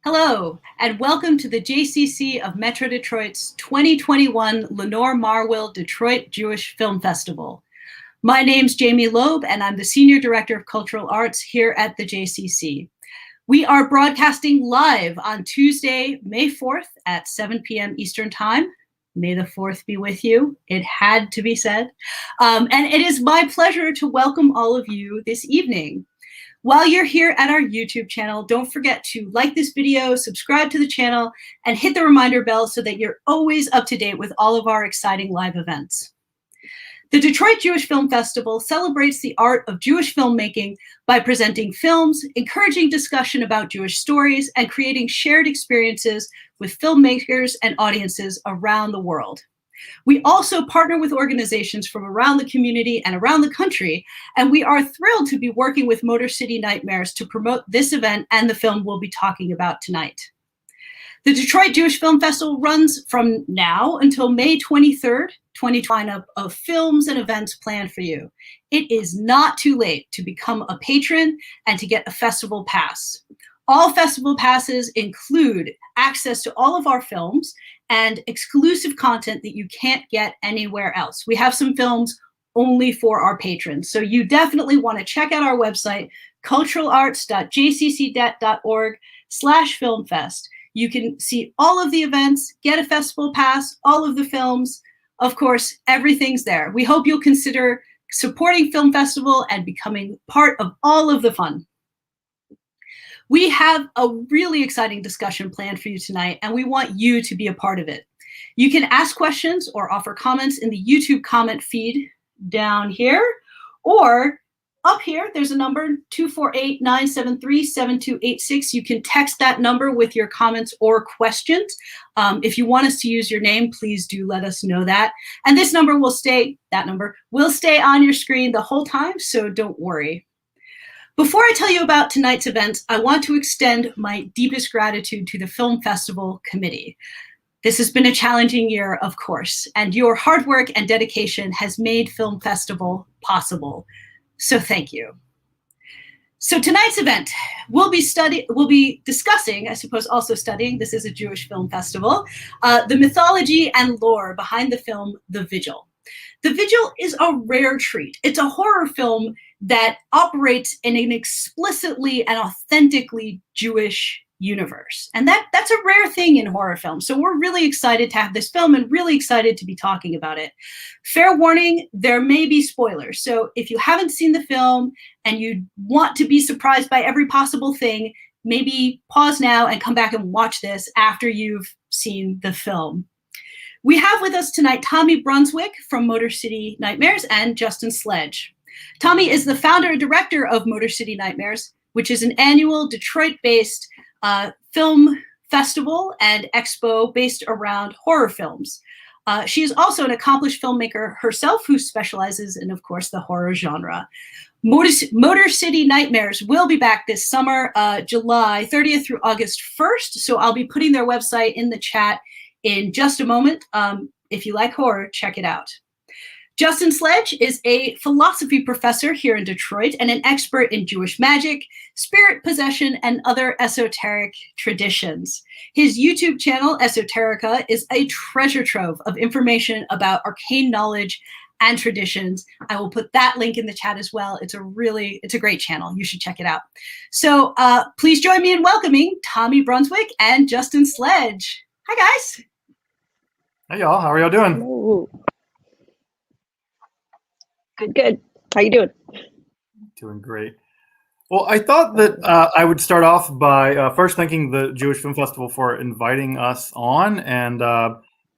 Hello, and welcome to the JCC of Metro Detroit's 2021 Lenore Marwill Detroit Jewish Film Festival. My name's Jamie Loeb, and I'm the Senior Director of Cultural Arts here at the JCC. We are broadcasting live on Tuesday, May 4th at 7 p.m. Eastern Time. May the 4th be with you. It had to be said. And it is my pleasure to welcome all of you this evening. While you're here at our YouTube channel, don't forget to like this video, subscribe to the channel, and hit the reminder bell so that you're always up to date with all of our exciting live events. The Detroit Jewish Film Festival celebrates the art of Jewish filmmaking by presenting films, encouraging discussion about Jewish stories, and creating shared experiences with filmmakers and audiences around the world. We also partner with organizations from around the community and around the country, and we are thrilled to be working with Motor City Nightmares to promote this event and the film we'll be talking about tonight. The Detroit Jewish Film Festival runs from now until May 23rd, 2020 lineup of films and events planned for you. It is not too late to become a patron and to get a festival pass. All festival passes include access to all of our films and exclusive content that you can't get anywhere else. We have some films only for our patrons, so you definitely want to check out our website, culturalarts.jcc.org/filmfest. You can see all of the events, get a festival pass, all of the films. Of course, everything's there. We hope you'll consider supporting Film Festival and becoming part of all of the fun. We have a really exciting discussion planned for you tonight, and we want you to be a part of it. You can ask questions or offer comments in the YouTube comment feed down here, or up here, there's a number, 248-973-7286. You can text that number with your comments or questions. If you want us to use your name, please do let us know that. And this number will stay, that number will stay on your screen the whole time, so don't worry. Before I tell you about tonight's events, I want to extend my deepest gratitude to the Film Festival Committee. This has been a challenging year, of course, and your hard work and dedication has made Film Festival possible. So thank you. So tonight's event, we'll be discussing, I suppose also studying, this is a Jewish film festival, the mythology and lore behind the film, The Vigil. The Vigil is a rare treat. It's a horror film that operates in an explicitly and authentically Jewish universe. And that's a rare thing in horror films. So we're really excited to have this film and really excited to be talking about it. Fair warning, there may be spoilers. So if you haven't seen the film and you want to be surprised by every possible thing, maybe pause now and come back and watch this after you've seen the film. We have with us tonight Tommy Brunswick from Motor City Nightmares and Justin Sledge. Tommy is the founder and director of Motor City Nightmares, which is an annual Detroit-based film festival and expo based around horror films. She is also an accomplished filmmaker herself who specializes in, of course, the horror genre. Motor City Nightmares will be back this summer, July 30th through August 1st. So I'll be putting their website in the chat in just a moment. If you like horror, check it out. Justin Sledge is a philosophy professor here in Detroit and an expert in Jewish magic, spirit possession, and other esoteric traditions. His YouTube channel, Esoterica, is a treasure trove of information about arcane knowledge and traditions. I will put that link in the chat as well. It's a great channel. You should check it out. So please join me in welcoming Tommy Brunswick and Justin Sledge. Hi, guys. Hey, y'all. How are y'all doing? Ooh. Good. How you doing? Doing great. Well, I thought that I would start off by first thanking the Jewish Film Festival for inviting us on, and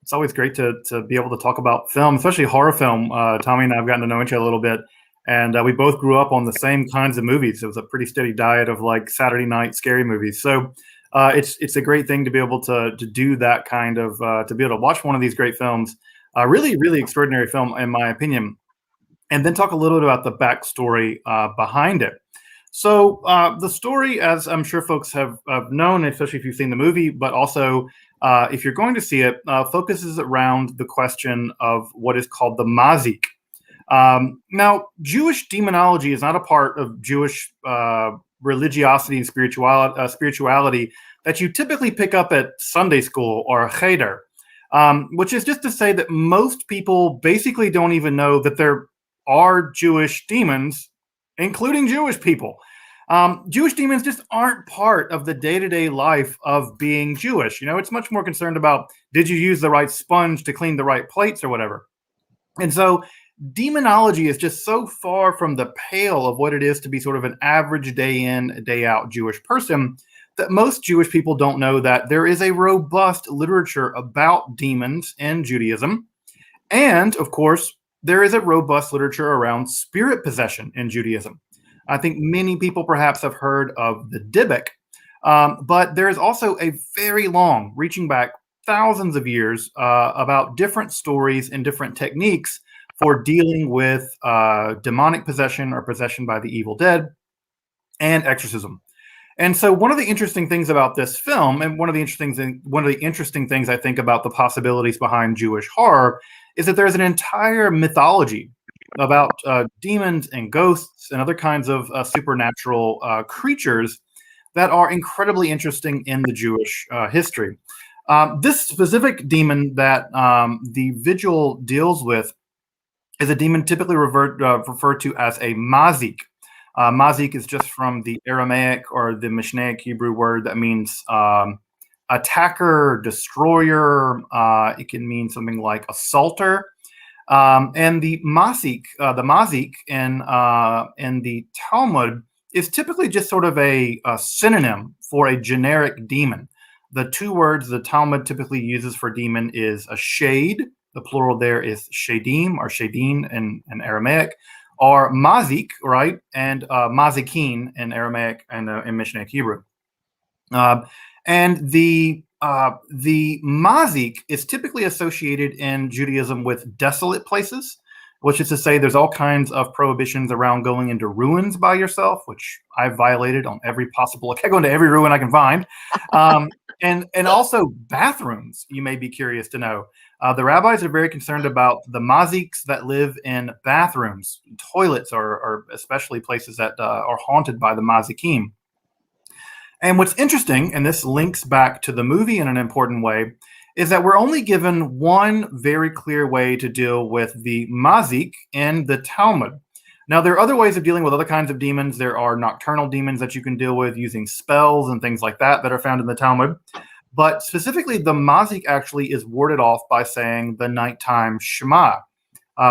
it's always great to be able to talk about film, especially horror film. Tommy and I have gotten to know each other a little bit, and we both grew up on the same kinds of movies. It was a pretty steady diet of like Saturday night scary movies. So it's a great thing to be able to do that kind of to be able to watch one of these great films, really extraordinary film in my opinion, and then talk a little bit about the backstory behind it. So the story, as I'm sure folks have known, especially if you've seen the movie, but also if you're going to see it, focuses around the question of what is called the mazik. Now, Jewish demonology is not a part of Jewish religiosity and spirituality, that you typically pick up at Sunday school or cheder, which is just to say that most people basically don't even know that there are Jewish demons, including Jewish people. Jewish demons just aren't part of the day-to-day life of being Jewish. It's much more concerned about, did you use the right sponge to clean the right plates or whatever. And so demonology is just so far from the pale of what it is to be sort of an average day in, day out Jewish person that most Jewish people don't know that there is a robust literature about demons in Judaism. And of course, there is a robust literature around spirit possession in Judaism. I think many people perhaps have heard of the Dybbuk, but there is also a very long, reaching back thousands of years, about different stories and different techniques for dealing with demonic possession or possession by the evil dead and exorcism. And so one of the interesting things about this film, and one of the interesting things I think about the possibilities behind Jewish horror, is that there's an entire mythology about demons and ghosts and other kinds of supernatural creatures that are incredibly interesting in the Jewish history. This specific demon that the Vigil deals with is a demon typically referred to as a mazik. Mazik is just from the Aramaic or the Mishnaic Hebrew word that means attacker, destroyer. It can mean something like assaulter. And the mazik in the Talmud is typically just sort of a synonym for a generic demon. The two words the Talmud typically uses for demon is a shade. The plural there is shadim or shadin in Aramaic, or mazik, right? And mazikin in Aramaic and in Mishnaic Hebrew. And the mazik is typically associated in Judaism with desolate places, which is to say there's all kinds of prohibitions around going into ruins by yourself, which I've violated on every possible. I go into every ruin I can find. And also bathrooms, you may be curious to know. The rabbis are very concerned about the maziks that live in bathrooms, toilets, or especially places that are haunted by the mazikim. And what's interesting, and this links back to the movie in an important way, is that we're only given one very clear way to deal with the mazik in the Talmud. Now, there are other ways of dealing with other kinds of demons. There are nocturnal demons that you can deal with using spells and things like that are found in the Talmud. But specifically, the mazik actually is warded off by saying the nighttime Shema,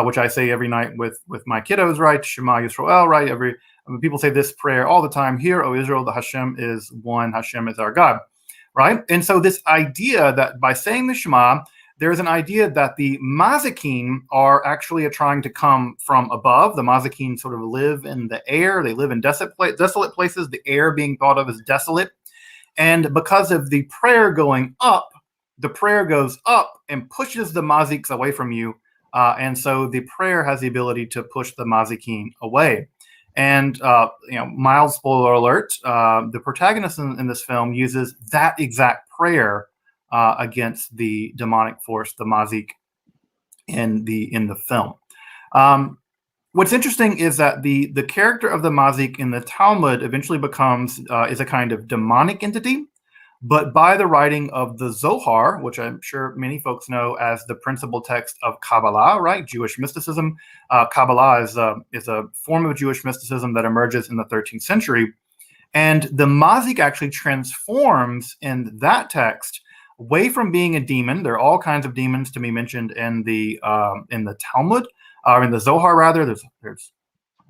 which I say every night with my kiddos, right? Shema Yisrael, right? People say this prayer all the time. Hear, O Israel, the Hashem is one, Hashem is our God, right? And so this idea that by saying the Shema, there's an idea that the mazikim are actually trying to come from above. The mazikim sort of live in the air. They live in desolate places, the air being thought of as desolate. And because of the prayer going up, the prayer goes up and pushes the maziks away from you. And so the prayer has the ability to push the mazikim away. And, mild spoiler alert, the protagonist in this film uses that exact prayer against the demonic force, the mazik, in the film. What's interesting is that the character of the mazik in the Talmud eventually becomes is a kind of demonic entity, but by the writing of the Zohar, which I'm sure many folks know as the principal text of Kabbalah, right? Jewish mysticism. Kabbalah is a form of Jewish mysticism that emerges in the 13th century, and the mazik actually transforms in that text away from being a demon. There are all kinds of demons to be mentioned in the Talmud. Or in the Zohar, rather, there's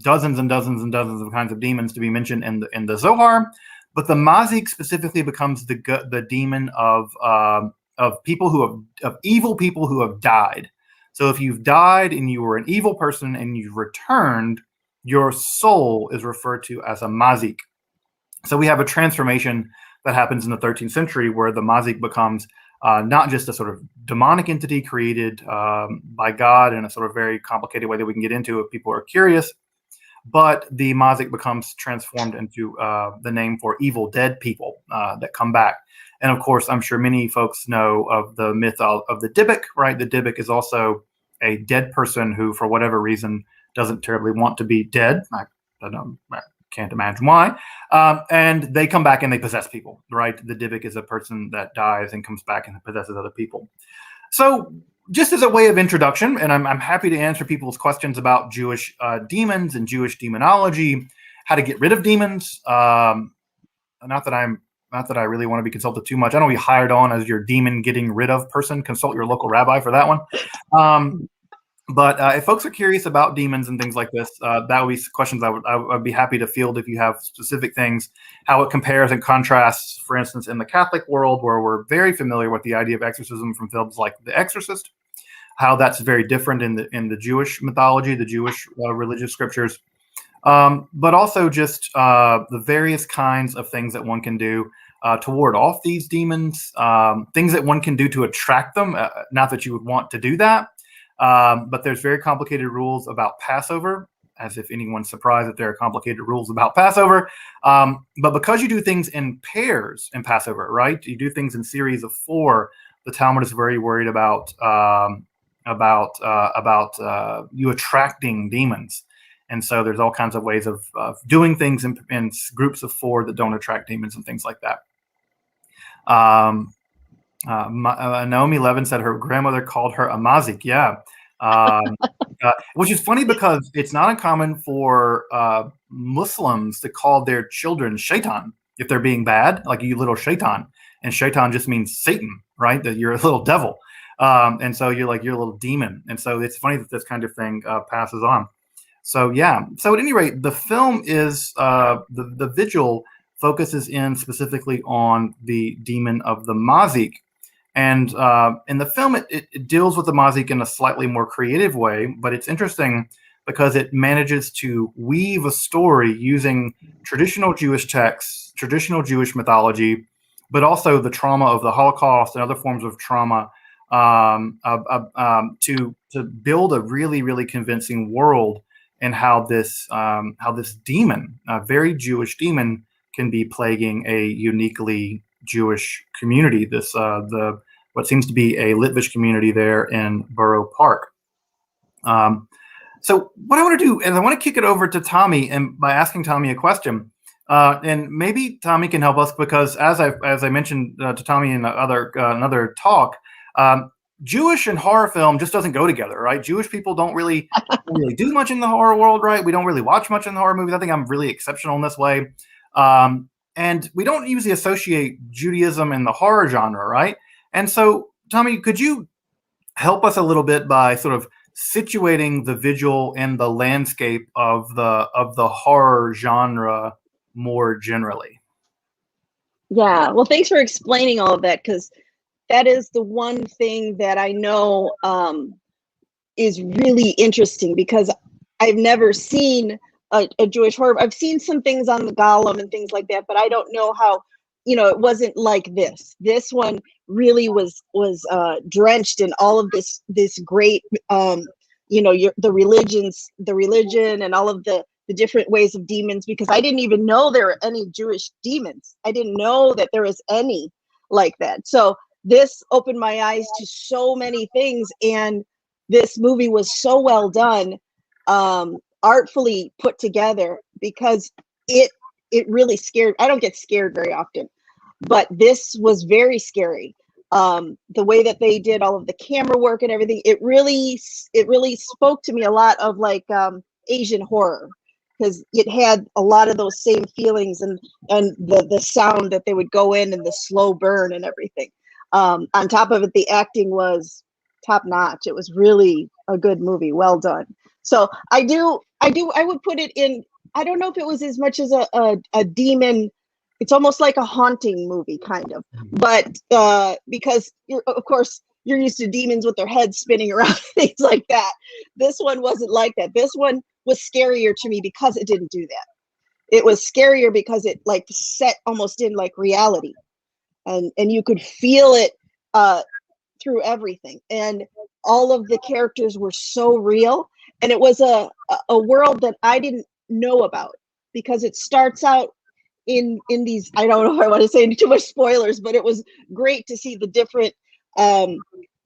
dozens and dozens and dozens of kinds of demons to be mentioned in the Zohar, but the mazik specifically becomes the demon of people of evil people who have died. So if you've died and you were an evil person and you've returned, your soul is referred to as a mazik. So we have a transformation that happens in the 13th century where the mazik becomes not just a sort of demonic entity created by God in a sort of very complicated way that we can get into if people are curious, but the mazik becomes transformed into the name for evil dead people that come back. And of course, I'm sure many folks know of the myth of the Dybbuk, right? The Dybbuk is also a dead person who, for whatever reason, doesn't terribly want to be dead. I don't know. can't imagine why. And they come back and they possess people, right? The Dybbuk is a person that dies and comes back and possesses other people. So just as a way of introduction, and I'm happy to answer people's questions about Jewish demons and Jewish demonology, how to get rid of demons. Not that I really want to be consulted too much. I don't want to be hired on as your demon getting rid of person. Consult your local rabbi for that one. But if folks are curious about demons and things like this, that would be questions I would be happy to field if you have specific things, how it compares and contrasts, for instance, in the Catholic world, where we're very familiar with the idea of exorcism from films like The Exorcist, how that's very different in the Jewish mythology, the Jewish religious scriptures, but also just the various kinds of things that one can do to ward off these demons, things that one can do to attract them, not that you would want to do that. But there's very complicated rules about Passover, as if anyone's surprised that there are complicated rules about Passover. But because you do things in pairs in Passover, right? You do things in series of 4. The Talmud is very worried about you attracting demons. And so there's all kinds of ways of doing things in groups of 4 that don't attract demons and things like that. Naomi Levin said her grandmother called her a mazik. Yeah. Which is funny because it's not uncommon for Muslims to call their children shaitan if they're being bad, like you little shaitan. And shaitan just means Satan, right? That you're a little devil. And so you're a little demon. And so it's funny that this kind of thing passes on. So, yeah. So at any rate, the film is the Vigil focuses in specifically on the demon of the mazik. And in the film, it deals with the mazik in a slightly more creative way, but it's interesting because it manages to weave a story using traditional Jewish texts, traditional Jewish mythology, but also the trauma of the Holocaust and other forms of trauma to build a really, really convincing world and how this demon, a very Jewish demon, can be plaguing a uniquely Jewish community. This what seems to be a Litvish community there in Borough Park. So what I want to do, and I want to kick it over to Tommy, and by asking Tommy a question, and maybe Tommy can help us because as I mentioned to Tommy in another talk, Jewish and horror film just doesn't go together, right? Jewish people don't really do much in the horror world, right? We don't really watch much in the horror movies. I think I'm really exceptional in this way. And we don't usually associate Judaism and the horror genre, right? And so, Tommy, could you help us a little bit by sort of situating the Vigil and the landscape of the horror genre more generally? Yeah, well, thanks for explaining all of that, because that is the one thing that I know is really interesting, because I've never seen a Jewish horror. I've seen some things on the Golem and things like that, but I don't know how, it wasn't like this. This one really was drenched in all of this great, the religion and all of the different ways of demons, because I didn't even know there were any Jewish demons. I didn't know that there was any like that. So this opened my eyes to so many things, and this movie was so well done, artfully put together, because it really scared. I don't get scared very often, but this was very scary. The way that they did all of the camera work and everything, it really spoke to me a lot of like Asian horror, because it had a lot of those same feelings, and the sound that they would go in and the slow burn and everything. On top of it, the acting was top notch. It was really a good movie, well done. So I would put it in. I don't know if it was as much as a demon. It's almost like a haunting movie, kind of. But because of course you're used to demons with their heads spinning around, things like that. This one wasn't like that. This one was scarier to me because it didn't do that. It was scarier because it like set almost in like reality, and you could feel it through everything, and all of the characters were so real, and it was a world that I didn't know about, because it starts out in these, I don't know if I want to say too much spoilers, but it was great to see the different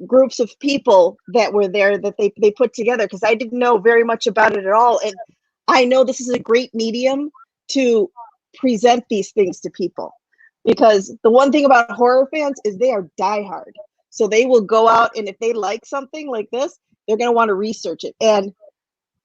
groups of people that were there that they put together, because I didn't know very much about it at all. And I know this is a great medium to present these things to people. Because the one thing about horror fans is they are diehard. So they will go out, and if they like something like this, they're going to want to research it. And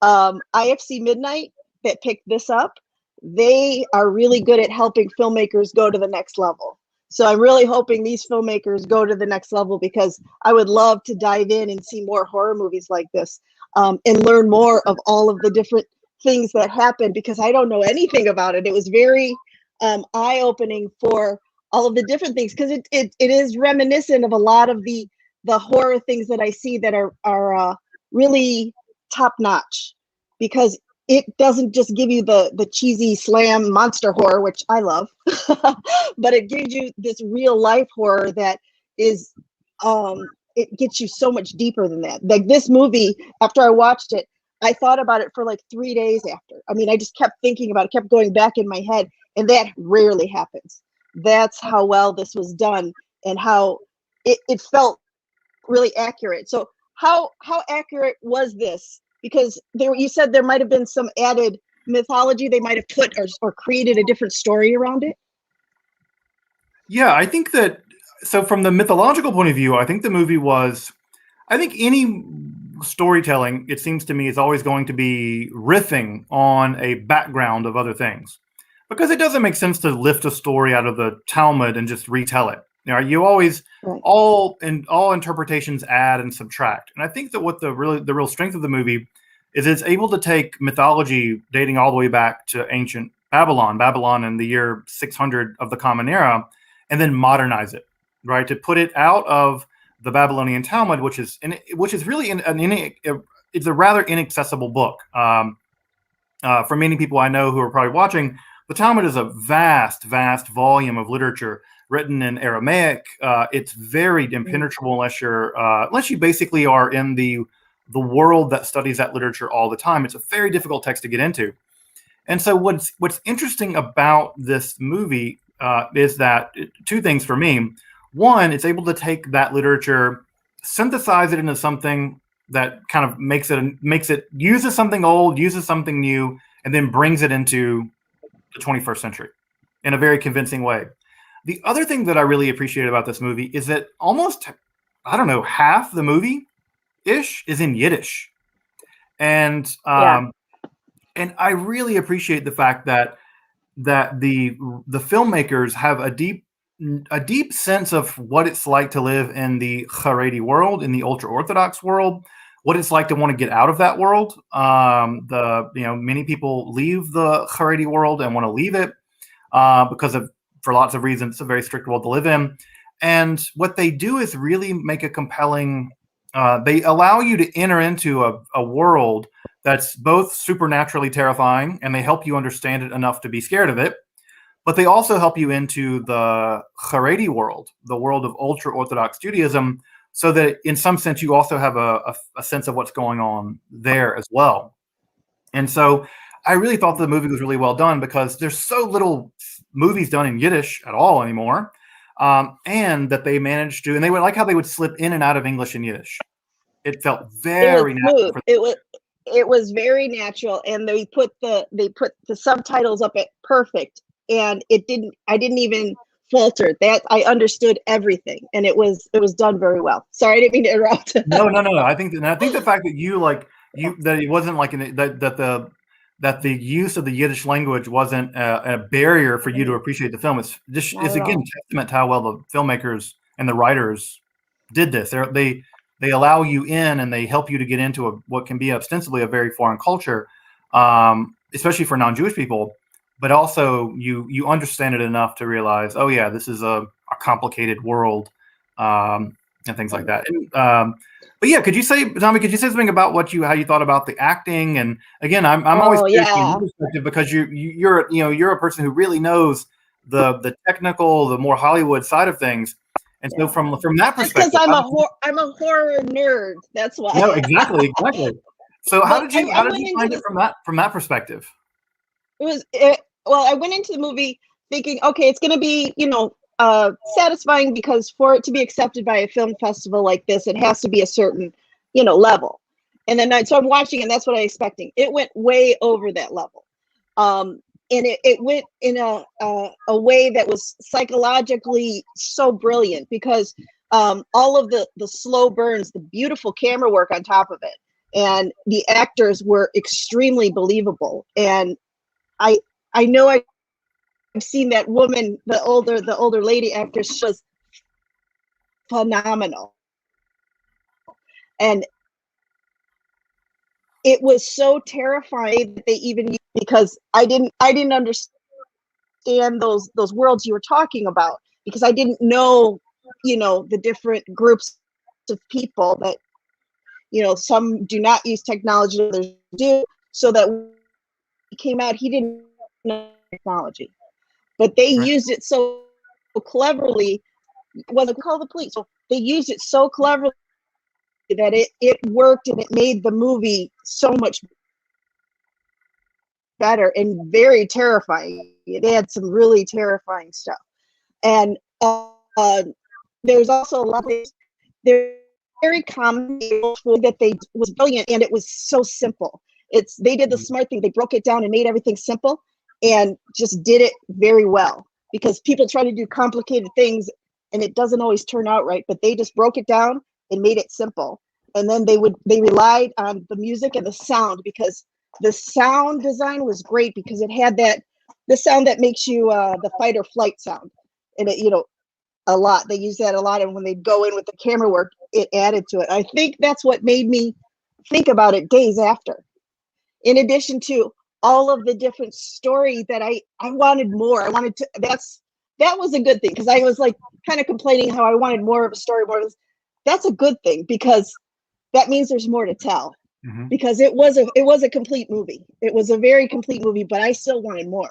IFC Midnight that picked this up, they are really good at helping filmmakers go to the next level. So I'm really hoping these filmmakers go to the next level, because I would love to dive in and see more horror movies like this, and learn more of all of the different things that happen, because I don't know anything about it. It was very eye-opening for all of the different things, because it is reminiscent of a lot of the horror things that I see that are really top-notch, because it doesn't just give you the cheesy slam monster horror, which I love, but it gives you this real life horror that is, it gets you so much deeper than that. Like this movie, after I watched it, I thought about it for like 3 days after. I mean, I just kept thinking about it, kept going back in my head, and that rarely happens. That's how well this was done, and how it felt really accurate. So how accurate was this? Because you said there might have been some added mythology they might have put or created a different story around it. Yeah, I think that, so from the mythological point of view, I think the movie was, I think any storytelling, it seems to me, is always going to be riffing on a background of other things, because it doesn't make sense to lift a story out of the Talmud and just retell it. You know, you always, Right. all interpretations add and subtract. And I think that what the real strength of the movie is, it's able to take mythology dating all the way back to ancient Babylon in the year 600 of the Common Era, and then modernize it, right? To put it out of the Babylonian Talmud, which is really it's a rather inaccessible book. For many people I know who are probably watching, the Talmud is a vast volume of literature written in Aramaic. It's very impenetrable unless you basically are in the world that studies that literature all the time. It's a very difficult text to get into. And so what's interesting about this movie is that two things for me. One, it's able to take that literature, synthesize it into something that kind of makes it uses something old, uses something new, and then brings it into the 21st century in a very convincing way. The other thing that I really appreciate about this movie is that almost, I don't know, half the movie-ish is in Yiddish. And and I really appreciate the fact that the filmmakers have a deep sense of what it's like to live in the Haredi world, in the ultra-Orthodox world, what it's like to want to get out of that world. Many people leave the Haredi world and want to leave it for lots of reasons. It's a very strict world to live in. And what they do is really make a compelling, they allow you to enter into a world that's both supernaturally terrifying, and they help you understand it enough to be scared of it. But they also help you into the Haredi world, the world of ultra-Orthodox Judaism, so that in some sense you also have a sense of what's going on there as well. And so I really thought the movie was really well done, because there's so little movies done in Yiddish at all anymore, and that they managed to, and they would like how they would slip in and out of English and Yiddish. It felt very natural. It was very natural, and they put the subtitles up at perfect, and I didn't even falter. That I understood everything, and it was done very well. Sorry, I didn't mean to interrupt. No. I think the fact that that it wasn't like that the use of the Yiddish language wasn't a barrier for you to appreciate the film. It's again testament to how well the filmmakers and the writers did this. They allow you in, and they help you to get into what can be ostensibly a very foreign culture, especially for non-Jewish people. But also you understand it enough to realize, oh yeah, this is a complicated world, and things like that. And, but yeah, Tommy, could you say something about how you thought about the acting? And again, I'm always curious from your perspective, because you're a person who really knows the technical, the more Hollywood side of things. And so from that perspective, because I'm a horror nerd. That's why. No, exactly. So how did you find it from that perspective? I went into the movie thinking, okay, it's going to be, satisfying, because for it to be accepted by a film festival like this, it has to be a certain, level. And then so I'm watching, and that's what I'm expecting. It went way over that level. and it went in a way that was psychologically so brilliant, because all of the slow burns, the beautiful camera work on top of it, and the actors were extremely believable. And I know I've seen that woman, the older lady actress, she was phenomenal. And it was so terrifying that they even, because I didn't understand those worlds you were talking about, because I didn't know, the different groups of people that, some do not use technology, others do. So that when he came out, he didn't know technology, but they used it so cleverly. Wasn't called the police. So they used it so cleverly that it worked, and it made the movie so much better and very terrifying. It had some really terrifying stuff. And there's also a lot of things. They're very common that they was brilliant, and it was so simple. They did the smart thing. They broke it down and made everything simple, and just did it very well. Because people try to do complicated things, and it doesn't always turn out right. But they just broke it down and made it simple. And then they relied on the music and the sound, because the sound design was great, because it had the sound that makes you the fight or flight sound, and it, a lot. They use that a lot, and when they go in with the camera work, it added to it. I think that's what made me think about it days after. In addition to all of the different story that I wanted more. I wanted to. That was a good thing, because I was like kind of complaining how I wanted more of a story, more of this. That's a good thing, because that means there's more to tell. Mm-hmm. Because it was a complete movie. It was a very complete movie, but I still wanted more.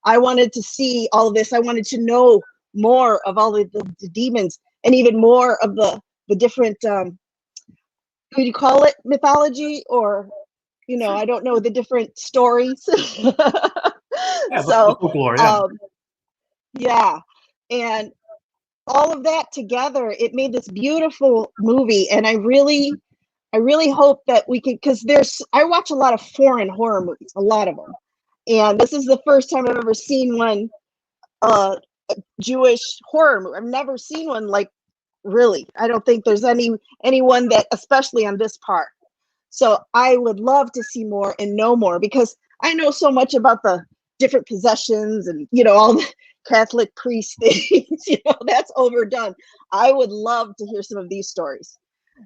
I wanted to see all of this. I wanted to know more of all the demons, and even more of the different would you call it mythology, or I don't know, the different stories. Yeah, so folklore, yeah. Yeah, and all of that together, it made this beautiful movie. And I really hope that we can, because I watch a lot of foreign horror movies, a lot of them, and this is the first time I've ever seen one, a Jewish horror movie. I've never seen one, like, really. I don't think there's anyone that, especially on this part. So I would love to see more and know more, because I know so much about the different possessions and all the Catholic priest things. That's overdone. I would love to hear some of these stories.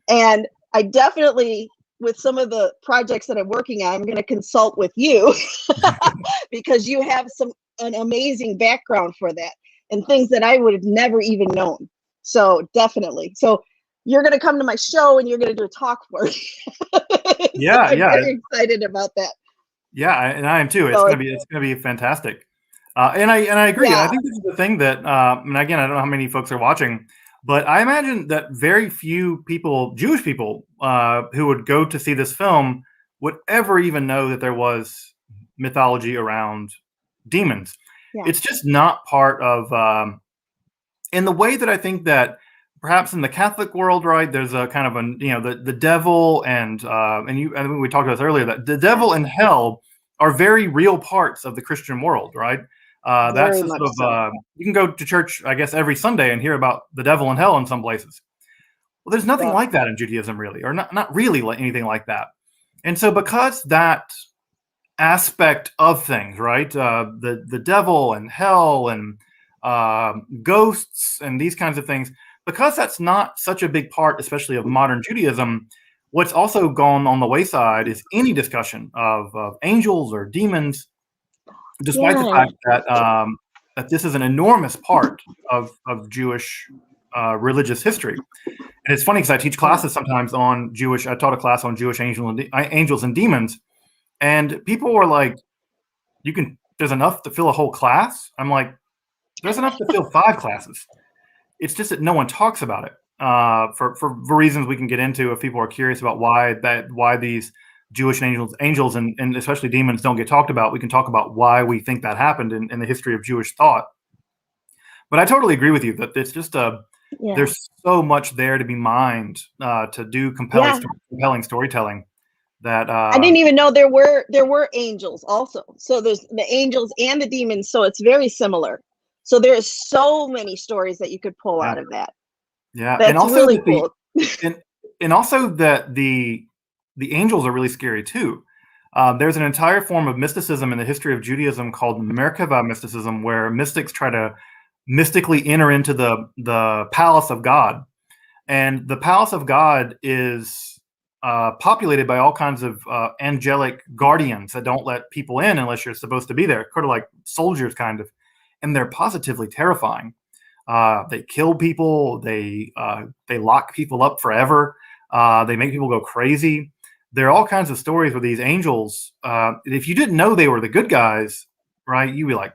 And I definitely, with some of the projects that I'm working on, I'm going to consult with you because you have an amazing background for that, and things that I would have never even known. So definitely. So you're going to come to my show, and you're going to do a talk for me. Yeah, I'm very excited about that. Yeah, and I am too. It's going to be fantastic. And I agree. Yeah. And I think this is the thing that, and again, I don't know how many folks are watching, but I imagine that very few people, Jewish people, who would go to see this film would ever even know that there was mythology around demons. Yeah. It's just not part of, in the way that I think that perhaps in the Catholic world, right, there's a kind of the devil and I think we talked about this earlier, that the devil and hell are very real parts of the Christian world, right? That's the sort of, so. You can go to church, I guess, every Sunday and hear about the devil and hell in some places. Well, there's nothing like that in Judaism, really, or not really like anything like that. And so because that aspect of things, right, the devil and hell and ghosts and these kinds of things, because that's not such a big part, especially of modern Judaism, what's also gone on the wayside is any discussion of angels or demons, despite the fact that that this is an enormous part of Jewish religious history. And it's funny because I teach classes sometimes on Jewish. I taught a class on Jewish angels and demons, and people were like, "There's enough to fill a whole class." I'm like, "There's enough to fill 5 classes." It's just that no one talks about it for reasons we can get into if people are curious about why these Jewish angels and especially demons don't get talked about. We can talk about why we think that happened in the history of Jewish thought. But I totally agree with you that it's just there's so much there to be mined to do compelling storytelling that I didn't even know there were angels also. So there's the angels and the demons, so it's very similar. So there's so many stories that you could pull yeah, out of that. yeah. And That's also really that the cool. and also that the angels are really scary too. There's an entire form of mysticism in the history of Judaism called Merkava mysticism, where mystics try to mystically enter into the palace of God, and the palace of God is populated by all kinds of angelic guardians that don't let people in unless you're supposed to be there, sort of like soldiers, kind of, and they're positively terrifying. They kill people. They lock people up forever. They make people go crazy. There are all kinds of stories where these angels, if you didn't know they were the good guys, right, you'd be like,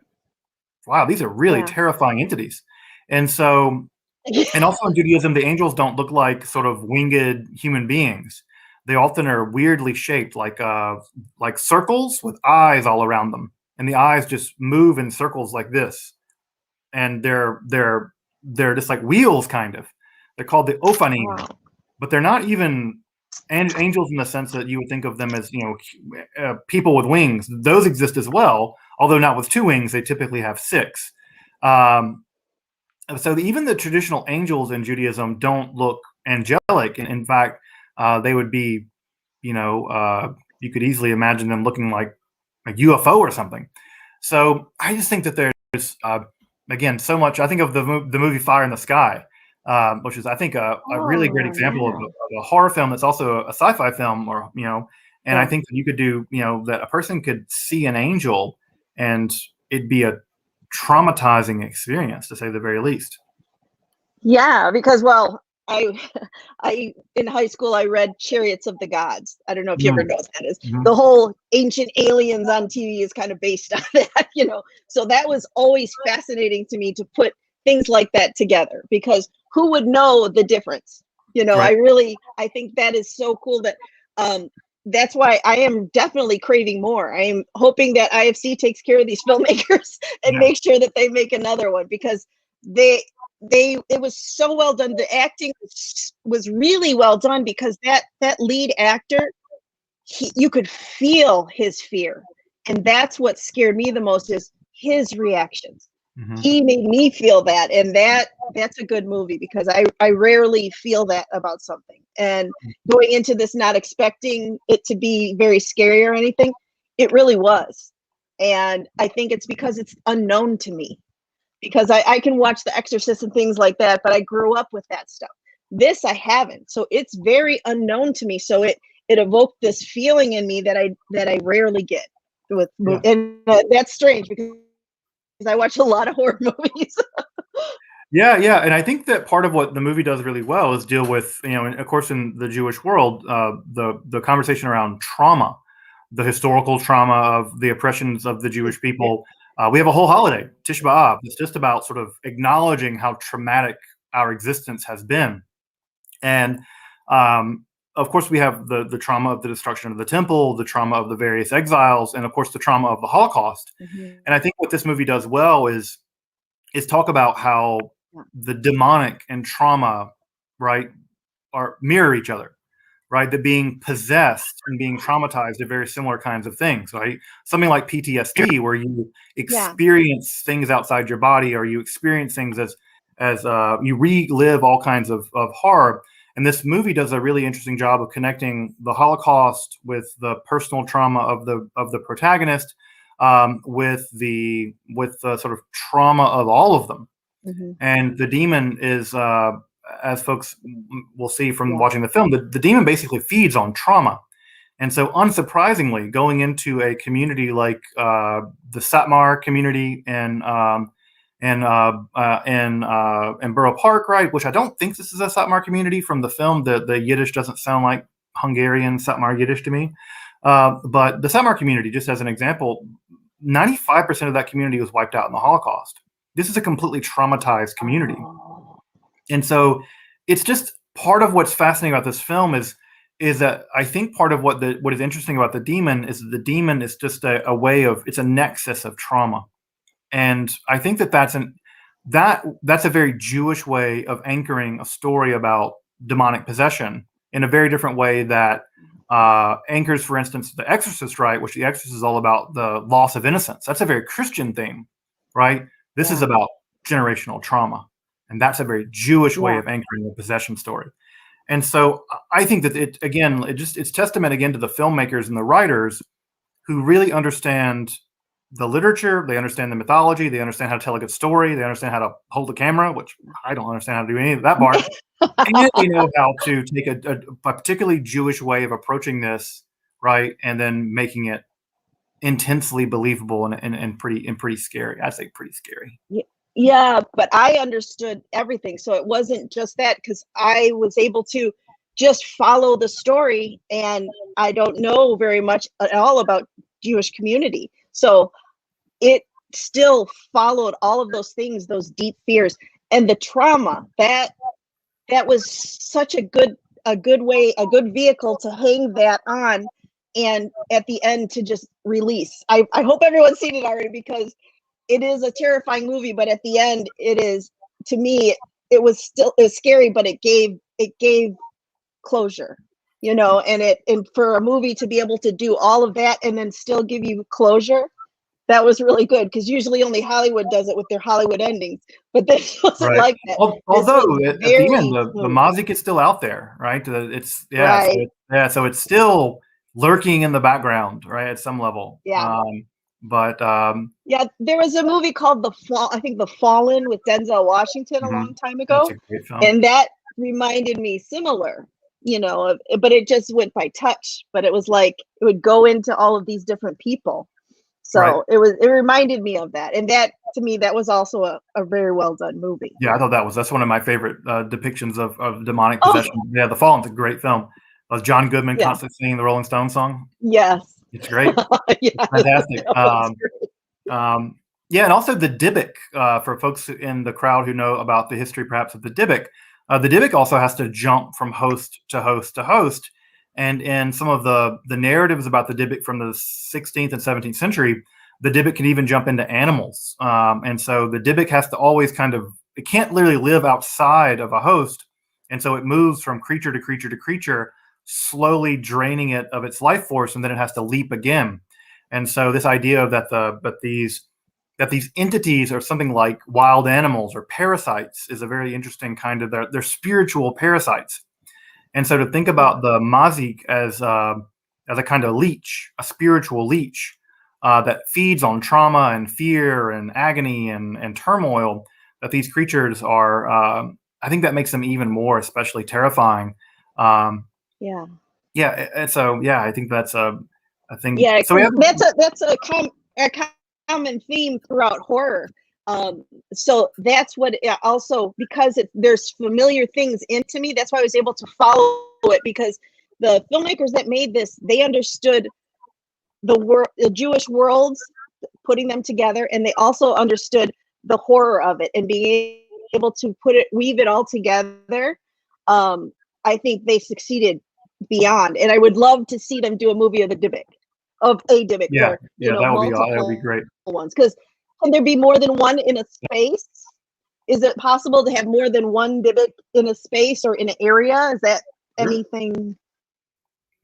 wow, these are really Yeah. terrifying entities. And so, and also in Judaism, the angels don't look like sort of winged human beings. They often are weirdly shaped, like circles with eyes all around them, and the eyes just move in circles like this. And they're just like wheels, kind of. They're called the Ophanim, Wow. but they're not even angels in the sense that you would think of them as, people with wings. Those exist as well, although not with two wings. They typically have six. So even the traditional angels in Judaism don't look angelic. In fact, they would be, you could easily imagine them looking like a UFO or something. So I just think that there's, again, so much. I think of the movie Fire in the Sky, which is, I think, a really great Oh, example of yeah. a horror film that's also a sci-fi film, or, and I Yeah. think that you could do, that a person could see an angel and it'd be a traumatizing experience, to say the very least. Yeah, because well, I I in high school I read Chariots of the Gods. I don't know if you ever Mm, know what that is. mhm. The whole ancient aliens on TV is kind of based on that. So that was always fascinating to me to put things like that together because who would know the difference? Right. I think that is so cool that um that's why I am definitely craving more. I am hoping that IFC takes care of these filmmakers and Yeah. make sure that they make another one because they it was so well done. The acting was really well done because that lead actor, you could feel his fear, and that's what scared me the most is his reactions. Mhm. He made me feel that, and that's a good movie because I rarely feel that about something. And going into this not expecting it to be very scary or anything, it really was. And I think it's because it's unknown to me because I can watch The Exorcist and things like that, but I grew up with that stuff. This I haven't, so it's very unknown to me. So it evoked this feeling in me that I rarely get with Yeah. and that's strange because I watch a lot of horror movies. Yeah, yeah, and I think that part of what the movie does really well is deal with, and of course, in the Jewish world, the conversation around trauma, the historical trauma of the oppressions of the Jewish people. We have a whole holiday, Tisha B'av. It's just about sort of acknowledging how traumatic our existence has been, and of course, we have the trauma of the destruction of the temple, the trauma of the various exiles, and of course, the trauma of the Holocaust. Mhm. And I think what this movie does well is talk about how Yeah. the demonic and trauma, right, are mirror each other, right? That being possessed and being traumatized are very similar kinds of things, right? Something like PTSD, where you Yeah. experience things outside your body, or you experience things as you relive all kinds of horror. And this movie does a really interesting job of connecting the Holocaust with the personal trauma of the protagonist, with the sort of trauma of all of them. Mhm. And the demon is, as folks will see from Yeah. watching the film, the demon basically feeds on trauma. And so, unsurprisingly, going into a community like the Satmar community in Borough Park, right? Which I don't think this is a Satmar community from the film. The Yiddish doesn't sound like Hungarian Satmar Yiddish to me. But the Satmar community, just as an example, 95% of that community was wiped out in the Holocaust. This is a completely traumatized community. Oh. And so it's just part of what's fascinating about this film is that I think part of what is interesting about the demon is that the demon is just a way of, it's a nexus of trauma. And I think that's a very Jewish way of anchoring a story about demonic possession in a very different way that anchors, for instance, The Exorcist, right? Which The Exorcist is all about the loss of innocence. That's a very Christian theme, right? This is about generational trauma, and that's a very Jewish way of anchoring the possession story. And so I think that it's testament again to the filmmakers and the writers who really understand the literature, they understand the mythology, they understand how to tell a good story, they understand how to hold the camera, which I don't understand how to do any of that part. And they know how to take a particularly Jewish way of approaching this, right, and then making it intensely believable and pretty scary. I'd say pretty scary. Yeah, but I understood everything, so it wasn't just that, because I was able to just follow the story, and I don't know very much at all about Jewish community, so it still followed all of those things, those deep fears and the trauma. That was such a good way, a good vehicle to hang that on, and at the end to just release. I hope everyone's seen it already, because it is a terrifying movie, but at the end, it is, to me, it was scary, but it gave closure, and for a movie to be able to do all of that and then still give you closure, that was really good, because usually only Hollywood does it with their Hollywood endings, but this wasn't like that. Although at the end, the Mazik is still out there, right? So it's still lurking in the background, right, at some level. But there was a movie called The Fallen with Denzel Washington a long time ago, that's a great film. And that reminded me similar, but it just went by touch. But it was like it would go into all of these different people, so it reminded me of that, and that to me that was also a very well done movie. Yeah, I thought that's one of my favorite depictions of demonic possession. Yeah, The Fallen's a great film. John Goodman constantly singing the Rolling Stones song. Yes. It's great. It's fantastic. And also the Dybbuk, for folks in the crowd who know about the history perhaps of the Dybbuk. The Dybbuk also has to jump from host to host to host. And in some of the narratives about the Dybbuk from the 16th and 17th century, the Dybbuk can even jump into animals. And so the Dybbuk has to always it can't literally live outside of a host. And so it moves from creature to creature to creature, slowly draining it of its life force, and then it has to leap again. And so this idea of that these entities are something like wild animals or parasites is a very interesting kind of they're spiritual parasites. And so to think about the Mazik as a kind of leech, a spiritual leech that feeds on trauma and fear and agony and turmoil, that these creatures are, I think that makes them even more especially terrifying. I think that's a thing. Yeah, so that's a common theme throughout horror. So that's what also, because there's familiar things into me. That's why I was able to follow it, because the filmmakers that made this, they understood the Jewish worlds, putting them together, and they also understood the horror of it and being able to weave it all together. I think they succeeded beyond, and I would love to see them do a movie of a Dybbuk. That would be great. Ones, because can there be more than one in a space? Is it possible to have more than one Dybbuk in a space or in an area? Is that anything?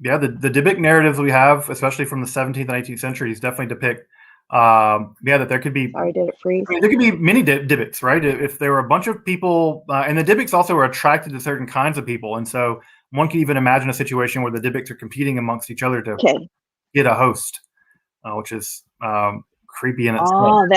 Yeah, the Dybbuk narratives we have, especially from the 17th and 18th centuries, definitely depict that there could be. Sorry, did it freeze? There could be many Dybbuks, right? If there were a bunch of people, and the Dybbuks also are attracted to certain kinds of people, and so one can even imagine a situation where the Dybbuks are competing amongst each other to get a host, which is creepy in itself.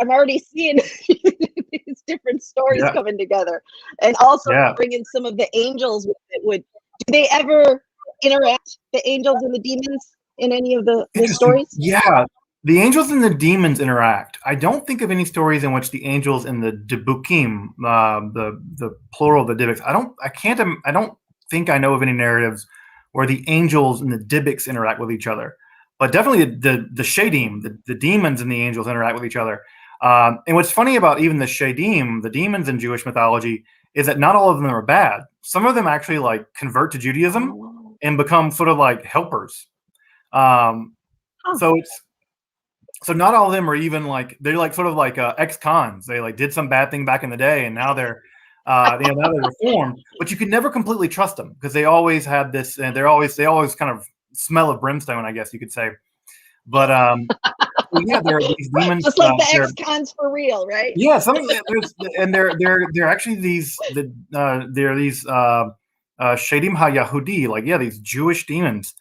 I'm already seeing these different stories coming together, and also bringing some of the angels with it. Do they ever interact, the angels and the demons, in any of the stories? Yeah, the angels and the demons interact. I don't think of any stories in which the angels and the Dybbukim, the plural of the Dybbuks. I don't think I know of any narratives where the angels and the Dybbuks interact with each other. But definitely the Shadim, the demons and the angels interact with each other. And what's funny about even the Shadim, the demons in Jewish mythology, is that not all of them are bad. Some of them actually convert to Judaism and become sort of like helpers. So not all of them are even they're sort of like ex-cons. They did some bad thing back in the day, and now they're Now they're reformed, but you could never completely trust them because they always had this, and they always kind of smell of brimstone, I guess you could say. But well, yeah, there are these demons. Just like the ex-cons for real, right? Yeah, they're actually they're these Shadim HaYahudi, like these Jewish demons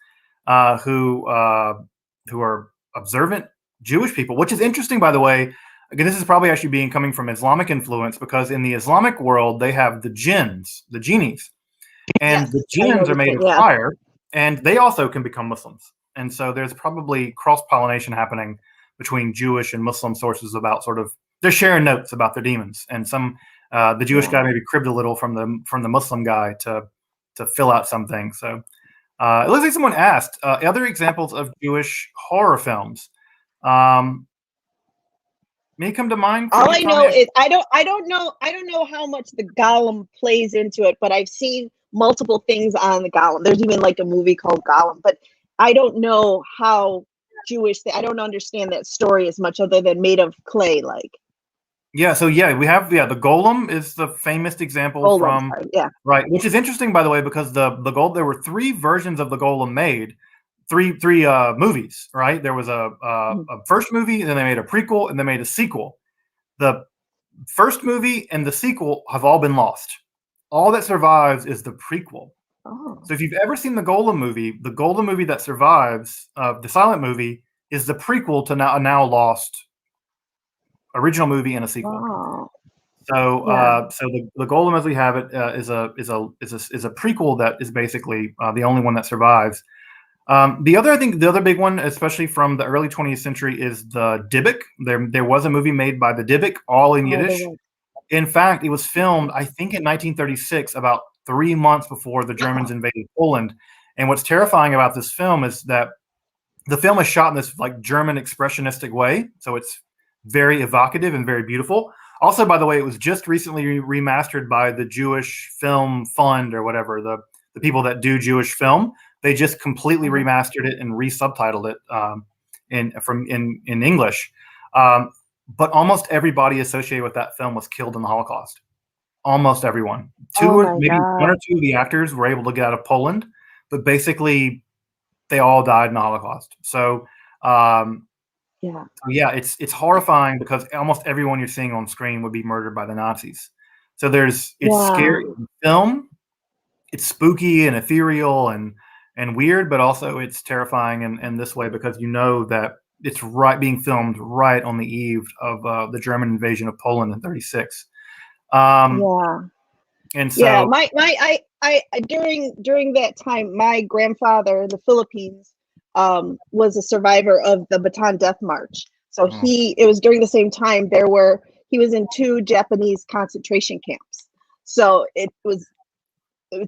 who are observant Jewish people, which is interesting, by the way. Again, this is probably actually coming from Islamic influence because in the Islamic world they have the jinns, the genies, and Yes, the jinns are made of yeah. fire, and they also can become Muslims. And so there's probably cross-pollination happening between Jewish and Muslim sources about they're sharing notes about their demons, and the Jewish guy maybe cribbed a little from the Muslim guy to fill out some things. So it looks like someone asked other examples of Jewish horror films. May come to mind. All I know is I don't know how much the Golem plays into it, but I've seen multiple things on the Golem. There's even like a movie called Golem, but I don't know how Jewish. I don't understand that story as much, other than made of clay, like. Yeah, so we have the Golem is the famous example right, which is interesting, by the way, because the Golem, there were 3 versions of the Golem made. Three movies, right? There was a first movie, and then they made a prequel, and they made a sequel. The first movie and the sequel have all been lost. All that survives is the prequel. Oh. So if you've ever seen the Golem movie that survives, the silent movie, is the prequel to now lost original movie and a sequel. Wow. So so the Golem as we have it is a prequel that is basically the only one that survives. The other big one, especially from the early 20th century, is the Dybbuk. There was a movie made by the Dybbuk, all in Yiddish. In fact, it was filmed, I think, in 1936, about 3 months before the Germans invaded Poland. And what's terrifying about this film is that the film is shot in this like German expressionistic way, so it's very evocative and very beautiful. Also, by the way, it was just recently remastered by the Jewish Film Fund or whatever, the people that do Jewish film. They just completely remastered it and re-subtitled it in English. But almost everybody associated with that film was killed in the Holocaust. Almost everyone. Maybe 1 or 2 of the actors were able to get out of Poland, but basically they all died in the Holocaust. So it's horrifying because almost everyone you're seeing on screen would be murdered by the Nazis. So it's scary film. It's spooky and ethereal and weird, but also it's terrifying in this way because you know that it's being filmed right on the eve of the German invasion of Poland in 1936. And so I during that time, my grandfather in the Philippines was a survivor of the Bataan Death March. So it was during the same time he was in 2 Japanese concentration camps. So it was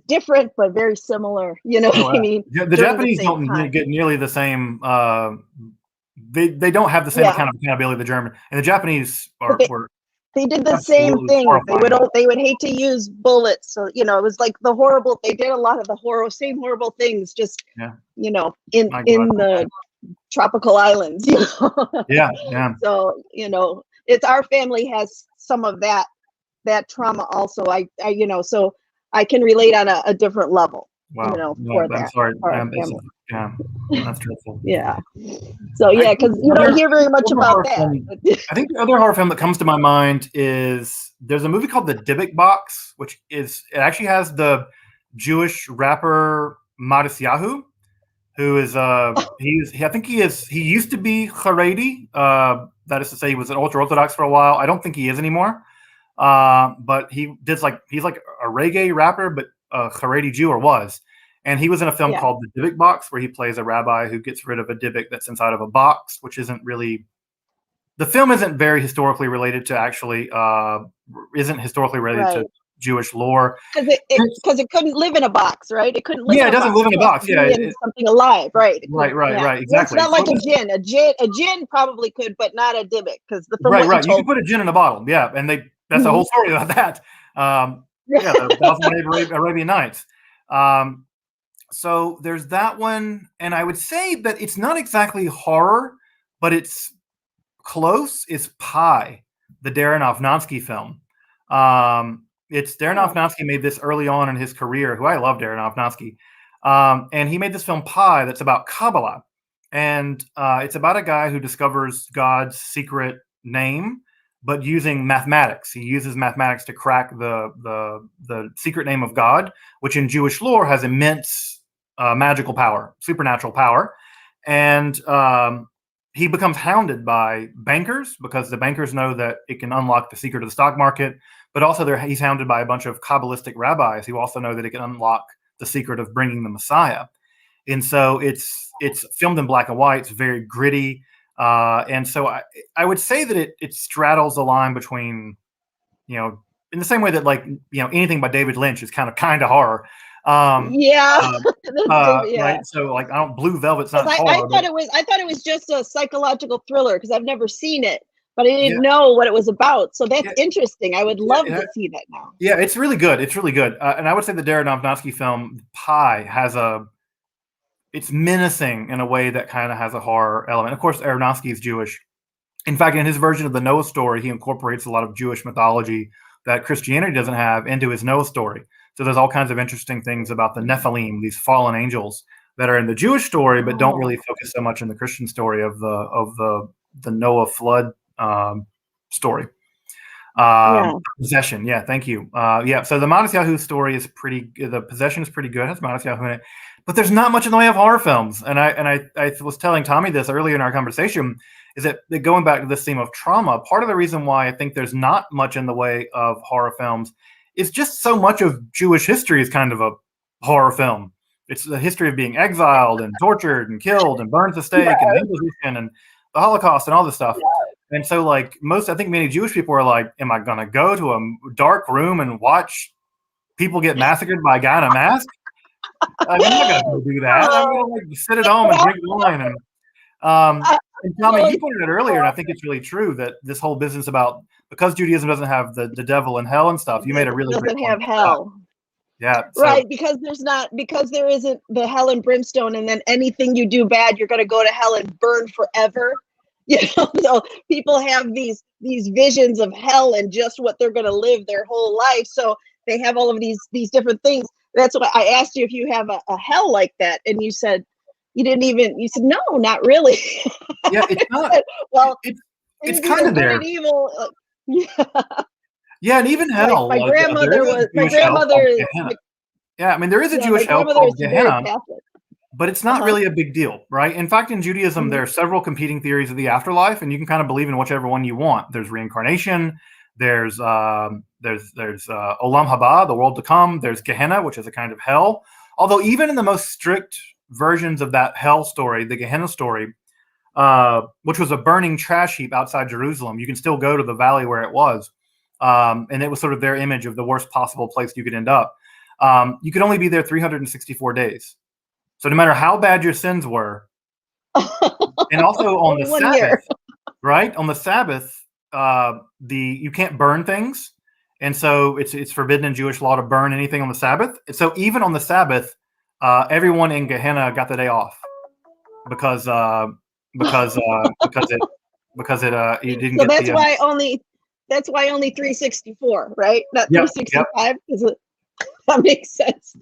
different, but very similar. You know what I mean? The Japanese don't get nearly the same. They don't have the same kind of accountability the German. And the Japanese were. They did the same thing. Horrifying. They would hate to use bullets. So it was like they did a lot of the same horrible things. Just in the tropical islands. Yeah. So it's our family has some of that trauma also. So I can relate on a different level. Wow. I'm sorry. That's dreadful. Yeah. So because you don't hear very much about that. I think the other horror film that comes to my mind is there's a movie called The Dybbuk Box, which it actually has the Jewish rapper Matisyahu, who is he used to be Haredi. That is to say, he was an ultra orthodox for a while. I don't think he is anymore. But he's like a reggae rapper, but a Haredi Jew, or was. And he was in a film called The Dybbuk Box, where he plays a rabbi who gets rid of a dybbuk that's inside of a box, which isn't really. The film isn't very historically related to to Jewish lore. Because it couldn't live in a box, right? It couldn't live. Yeah, it doesn't live in a box. Yeah, something alive, right? Right. Exactly. It's not like a jinn. A jinn probably could, but not a dybbuk, because right. You can put a jinn in a bottle. Yeah, and that's the whole story about that. The 1,000 Arabian Nights. So there's that one, and I would say that it's not exactly horror, but it's close. It's Pi, the Darren Aronofsky film. It's Darren Aronofsky made this early on in his career, who I love, Darren Aronofsky. And he made this film Pi that's about Kabbalah. And it's about a guy who discovers God's secret name, but using mathematics. He uses mathematics to crack the secret name of God, which in Jewish lore has immense magical power, supernatural power. And he becomes hounded by bankers because the bankers know that it can unlock the secret of the stock market. But also he's hounded by a bunch of Kabbalistic rabbis who also know that it can unlock the secret of bringing the Messiah. And so it's filmed in black and white. It's very gritty. And so I would say that it straddles the line between, in the same way that anything by David Lynch is kind of horror. Yeah. Right. So Blue Velvet's not horror. I thought it was just a psychological thriller because I've never seen it, but I didn't know what it was about. So that's interesting. I would love to see that now. Yeah, it's really good. It's really good. And I would say the Darren Aronofsky film Pi it's menacing in a way that kind of has a horror element. Of course, Aronofsky is Jewish. In fact, in his version of the Noah story, he incorporates a lot of Jewish mythology that Christianity doesn't have into his Noah story. So there's all kinds of interesting things about the Nephilim, these fallen angels that are in the Jewish story, but don't really focus so much in the Christian story of the Noah flood story. Possession. Yeah, thank you. So the Matisyahu story is the possession is pretty good. It has Matisyahu in it. But there's not much in the way of horror films. And I was telling Tommy this earlier in our conversation, is that going back to this theme of trauma, part of the reason why I think there's not much in the way of horror films is just so much of Jewish history is kind of a horror film. It's the history of being exiled and tortured and killed and burned at the stake and the Inquisition and the Holocaust and all this stuff. And so I think many Jewish people are like, am I going to go to a dark room and watch people get massacred by a guy in a mask? I'm not going to do that. I'm going to sit at home and drink wine. And Tommy, you pointed it earlier, and I think it's really true that this whole business about, because Judaism doesn't have the devil and hell and stuff, you made a really great point. Doesn't have hell. Yeah. Right, because there isn't the hell and brimstone, and then anything you do bad, you're going to go to hell and burn forever. So people have these visions of hell and just what they're going to live their whole life. So they have all of these different things. That's why I asked you if you have a hell like that, and you said you said no, not really. Yeah, it's not. Well, it's kind of there. Evil, yeah, and even hell. My grandmother was. My grandmother. Yeah, I mean there is a Jewish hell called Gehenna, but it's not really a big deal, right? In fact, in Judaism, there are several competing theories of the afterlife, and you can kind of believe in whichever one you want. There's reincarnation. There's Olam Haba, the world to come. There's Gehenna, which is a kind of hell. Although even in the most strict versions of that hell story, the Gehenna story, which was a burning trash heap outside Jerusalem, you can still go to the valley where it was. And it was sort of their image of the worst possible place you could end up. You could only be there 364 days. So no matter how bad your sins were, and also on the Sabbath, right? On the Sabbath, you can't burn things, and so it's forbidden in Jewish law to burn anything on the Sabbath. So even on the Sabbath, everyone in Gehenna got the day off because it didn't. So that's why only 364, right? Not 365. That makes sense.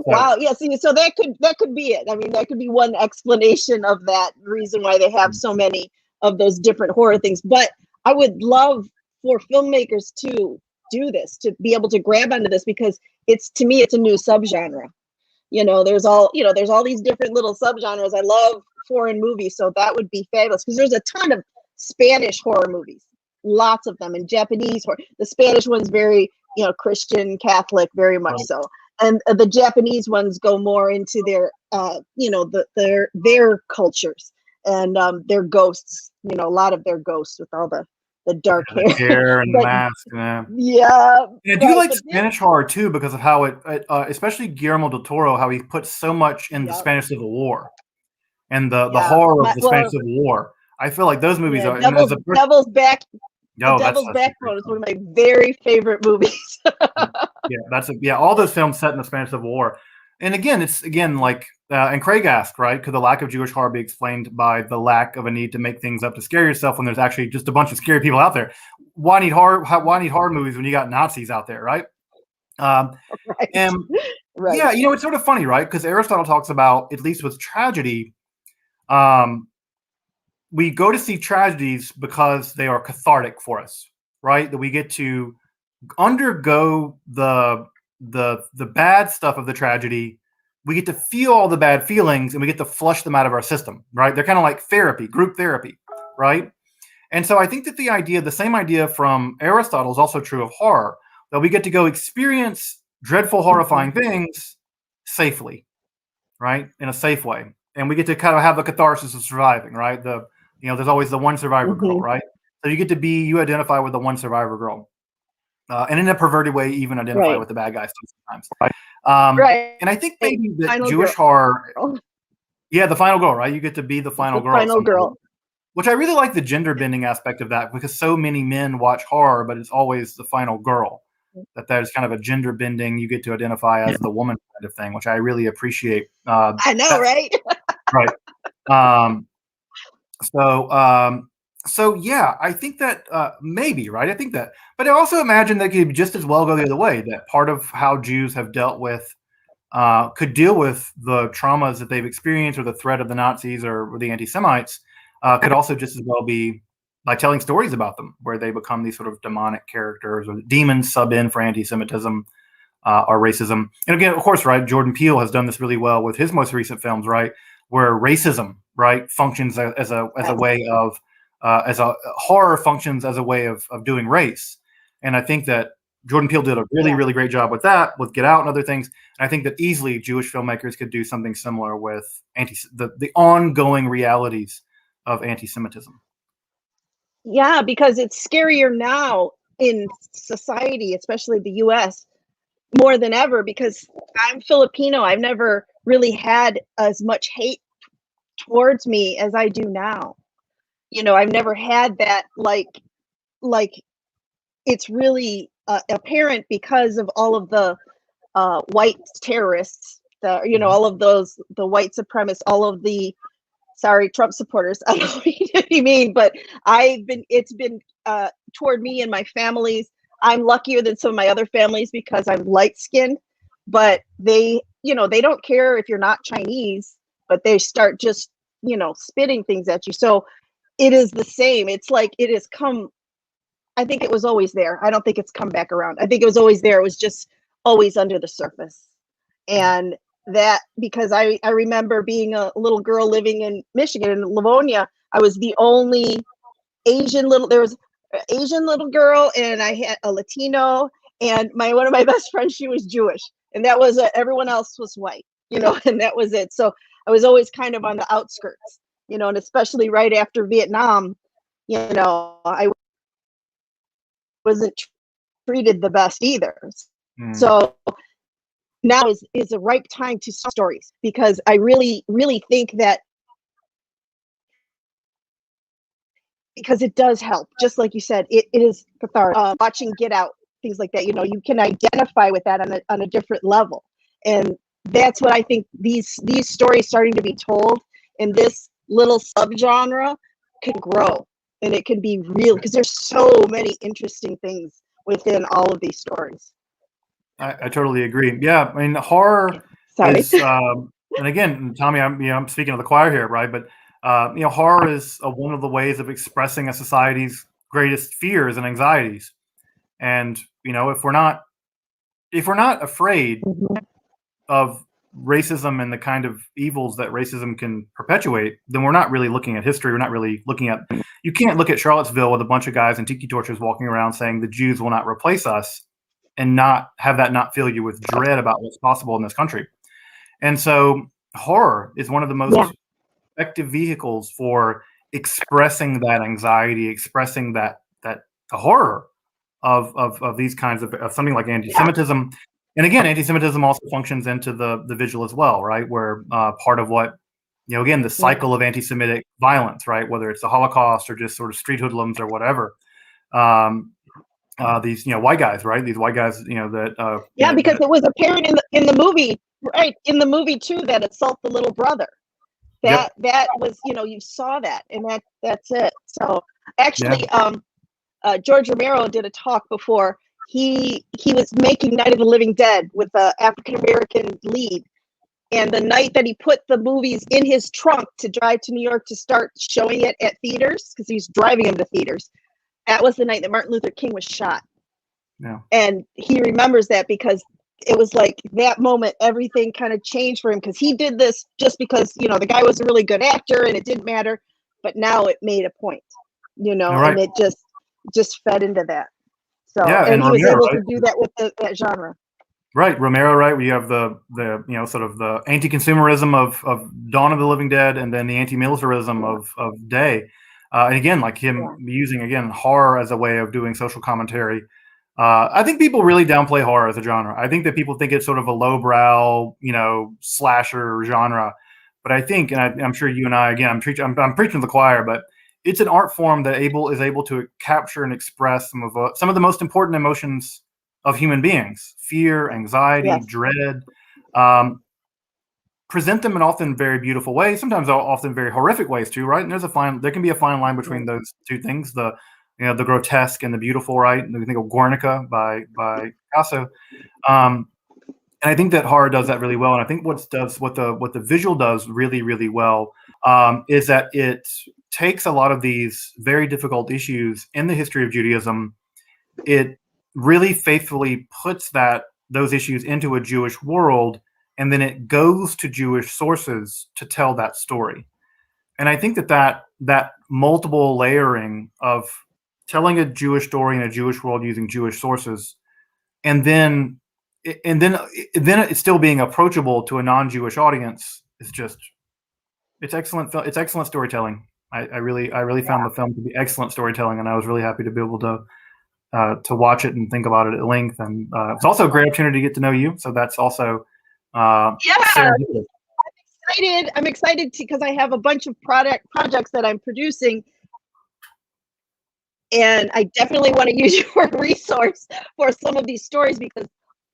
Wow. Yeah. So that could be it. I mean, that could be one explanation of that reason why they have so many of those different horror things. But I would love for filmmakers to do this, to be able to grab onto this, because to me, it's a new subgenre. There's all these different little subgenres. I love foreign movies, so that would be fabulous, because there's a ton of Spanish horror movies, lots of them, and Japanese horror. The Spanish one's very, Christian, Catholic, very much so. And the Japanese ones go more into their, their cultures and their ghosts, a lot of their ghosts with all the dark hair and mask. Yeah. And I do like Spanish horror too, because of how it especially Guillermo del Toro, how he puts so much in the Spanish Civil War and the horror of the Spanish Civil War. I feel like those movies are Devil's Backbone is one of my very favorite movies. All those films set in the Spanish Civil War. And again, and Craig asked, right, could the lack of Jewish horror be explained by the lack of a need to make things up to scare yourself when there's actually just a bunch of scary people out there? Why need horror movies when you got Nazis out there, right? Right. And Right. yeah, it's sort of funny, right? Because Aristotle talks about, at least with tragedy, um, we go to see tragedies because they are cathartic for us, right? That we get to undergo the bad stuff of the tragedy. We get to feel all the bad feelings and we get to flush them out of our system, right? They're kind of like therapy, group therapy, right? And so I think that the same idea from Aristotle is also true of horror, that we get to go experience dreadful, horrifying things safely, right? In a safe way. And we get to kind of have the catharsis of surviving, right? There's always the one survivor girl, right? So you identify with the one survivor girl. And in a perverted way, even identify Right. with the bad guys sometimes. Right. And I think maybe that Final Jewish girl. horror, yeah, the final girl, right? You get to be the final The girl. final girl. Which I really like the gender bending aspect of that, because so many men watch horror, but it's always the final girl. That there's kind of a gender bending. You get to identify as the woman kind of thing, which I really appreciate. I know, right? Right. Um, so yeah, I think that maybe, right? I think that, but I also imagine that could just as well go the other way. That part of how Jews have dealt with, could deal with the traumas that they've experienced, or the threat of the Nazis or the anti-Semites, could also just as well be by telling stories about them, where they become these sort of demonic characters, or demons sub in for anti-Semitism or racism. And again, of course, right, Jordan Peele has done this really well with his most recent films, right, where racism, right, functions as a way of as a horror functions as a way of doing race. And I think that Jordan Peele did a really great job with that, with Get Out and other things. And I think that easily Jewish filmmakers could do something similar with the ongoing realities of anti-Semitism. Yeah, because it's scarier now in society, especially the US, more than ever, because I'm Filipino. I've never really had as much hate towards me as I do now. I've never had that, like it's really apparent because of all of the white terrorists, all of those, the white supremacists, all of the, sorry, Trump supporters. I don't know what you mean, but it's been toward me and my families. I'm luckier than some of my other families because I'm light skinned, but they don't care if you're not Chinese, but they start just, spitting things at you. So it is the same. It's like it has come. I think it was always there. I don't think it's come back around. I think it was always there. It was just always under the surface. And that, because I remember being a little girl living in Michigan, in Livonia, I was the only there was an Asian little girl, and I had a Latino, and one of my best friends, she was Jewish, and that was everyone else was white, and that was it. So I was always kind of on the outskirts, and especially right after Vietnam, I wasn't treated the best either. So now is a ripe time to tell stories, because I really think that, because it does help, just like you said, it is cathartic. Watching Get Out, things like that, you can identify with that on a different level, and that's what I think these stories starting to be told in this little subgenre can grow, and it can be real, because there's so many interesting things within all of these stories. I totally agree. Yeah, I mean, horror is, and again, Tommy, I'm speaking of the choir here, right? But horror is one of the ways of expressing a society's greatest fears and anxieties. And if we're not afraid of racism and the kind of evils that racism can perpetuate, then we're not really looking at history. We're not really looking at. You can't look at Charlottesville with a bunch of guys in tiki torches walking around saying the Jews will not replace us, and not have that not fill you with dread about what's possible in this country. And so horror is one of the most effective vehicles for expressing that anxiety, expressing that the horror of these kinds of something like anti-Semitism. And again, anti-Semitism also functions into the Vigil as well, right? Where part of what, again, the cycle of anti-Semitic violence, right? Whether it's the Holocaust or just sort of street hoodlums or whatever. These white guys, right? These white guys, that because it was apparent in the movie, right? In the movie too, that assault the little brother. That was, you saw that, and that's it. So actually, George Romero did a talk before he was making Night of the Living Dead with the African American lead. And the night that he put the movies in his trunk to drive to New York to start showing it at theaters, because he's driving them to theaters, that was the night that Martin Luther King was shot. Yeah. And he remembers that because it was like that moment, everything kind of changed for him, because he did this just because, you know, the guy was a really good actor and it didn't matter. But now it made a point, you know, Right. and it just fed into that. So, Yeah, and he was Romero, able right? to do that with that genre. Right, Romero, right? We have the you know, sort of the anti-consumerism of Dawn of the Living Dead, and then the anti-militarism of Day, and again, like him using again horror as a way of doing social commentary. I think people really downplay horror as a genre. I think that people think it's sort of a lowbrow, you know, slasher genre. But I think, and I'm sure you and I, again, I'm preaching to the choir, but it's an art form that is able to capture and express some of the most important emotions of human beings: fear, anxiety, Yes. dread. Present them in often very beautiful ways, sometimes often very horrific ways too, right? And there can be a fine line between those two things, the grotesque and the beautiful, right? And we think of Guernica by Picasso. And I think that horror does that really well. And I think what the visual does really, really well is that it takes a lot of these very difficult issues in the history of Judaism. It really faithfully puts those issues into a Jewish world, and then it goes to Jewish sources to tell that story. And I think that multiple layering of telling a Jewish story in a Jewish world using Jewish sources, and then it's still being approachable to a non-Jewish audience is just, it's excellent. It's excellent storytelling. I really found the film to be excellent storytelling, and I was really happy to be able to watch it and think about it at length. And it's also a great opportunity to get to know you. So that's also serendipitous. I'm excited because I have a bunch of projects that I'm producing, and I definitely want to use your resource for some of these stories, because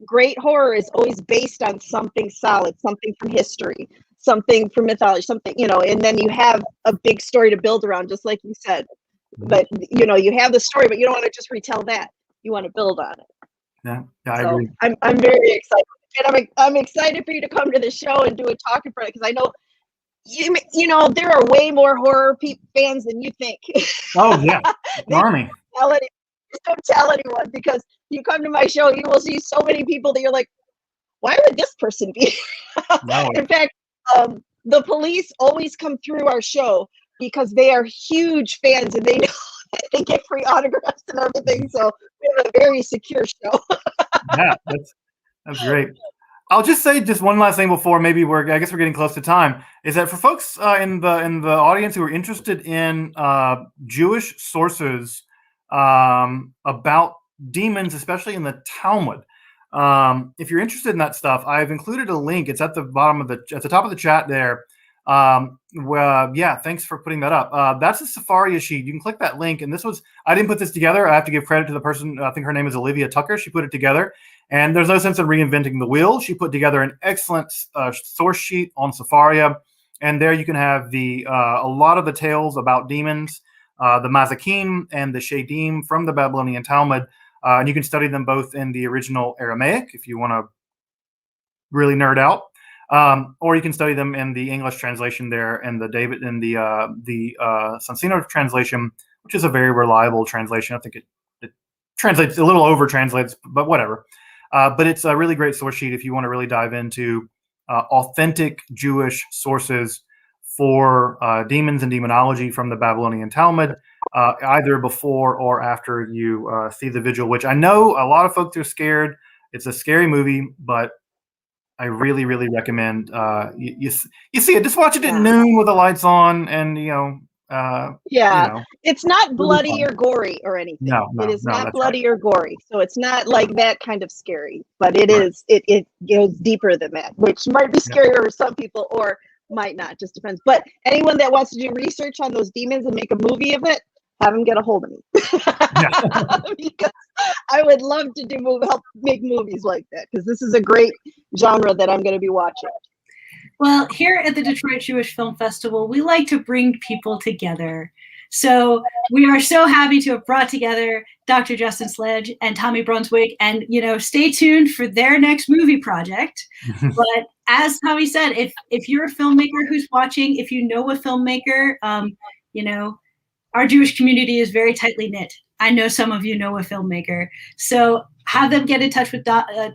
great horror is always based on something solid, something from history, something from mythology, something, you know, and then you have a big story to build around, just like you said. But you know, you have the story, but you don't want to just retell that. You want to build on it. Yeah, I agree. I'm very excited, and I'm excited for you to come to the show and do a talk in front of it, because I know you know there are way more horror fans than you think. Oh yeah, army. Don't tell anyone, because you come to my show, you will see so many people that you're like, why would this person be? No. In fact, the police always come through our show because they are huge fans, and they know they get free autographs and everything. So we have a very secure show. Yeah, that's great. I'll just say just one last thing before maybe I guess we're getting close to time, is that for folks in the audience who are interested in Jewish sources about demons, especially in the Talmud, if you're interested in that stuff, I've included a link. It's at the top of the chat there. Thanks for putting that up. That's a Safari sheet. You can click that link. And I didn't put this together. I have to give credit to the person. I think her name is Olivia Tucker. She put it together, and there's no sense in reinventing the wheel. She put together an excellent source sheet on Safaria, and there you can have a lot of the tales about demons, the Mazakim and the Shadim from the Babylonian Talmud, and you can study them both in the original Aramaic if you want to really nerd out. Or you can study them in the English translation there, and the Sonsino translation, which is a very reliable translation. I think it translates a little over translates, but whatever. But it's a really great source sheet if you want to really dive into authentic Jewish sources for demons and demonology from the Babylonian Talmud, either before or after you see the Vigil, which I know a lot of folks are scared. It's a scary movie, but I really, really recommend you see it. Just watch it at noon with the lights on, and it's not bloody or gory or anything. No, it is not bloody right. or gory, so it's not like that kind of scary. But it is. It goes deeper than that, which might be scarier for some people or might not. Just depends. But anyone that wants to do research on those demons and make a movie of it, have them get a hold of me. Because I would love to help make movies like that, because this is a great genre that I'm going to be watching. Well, here at the Detroit Jewish Film Festival, we like to bring people together So we are so happy to have brought together Dr. Justin Sledge and Tommy Brunswick, and stay tuned for their next movie project. But as Tommy said, if you're a filmmaker who's watching, if you know a filmmaker, our Jewish community is very tightly knit. I know some of you know a filmmaker. So have them get in touch with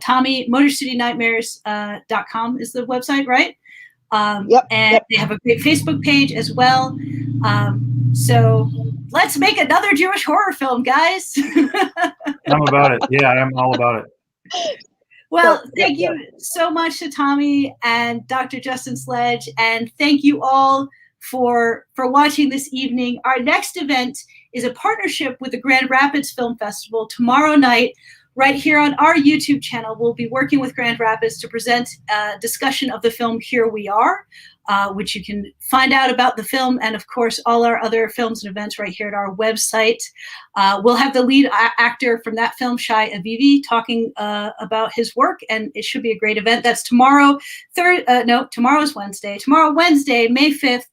Tommy. MotorCityNightmares.com is the website, right? Yep. They have a great Facebook page as well. So let's make another Jewish horror film, guys. I'm about it. Yeah, I'm all about it. Well, thank you so much to Tommy and Dr. Justin Sledge, and thank you all for watching this evening. Our next event is a partnership with the Grand Rapids Film Festival tomorrow night, right here on our YouTube channel. We'll be working with Grand Rapids to present a discussion of the film Here We Are, which you can find out about the film and, of course, all our other films and events right here at our website. We'll have the lead actor from that film, Shai Avivi, talking about his work, and it should be a great event. That's tomorrow. Tomorrow's Wednesday. Tomorrow, Wednesday, May 5th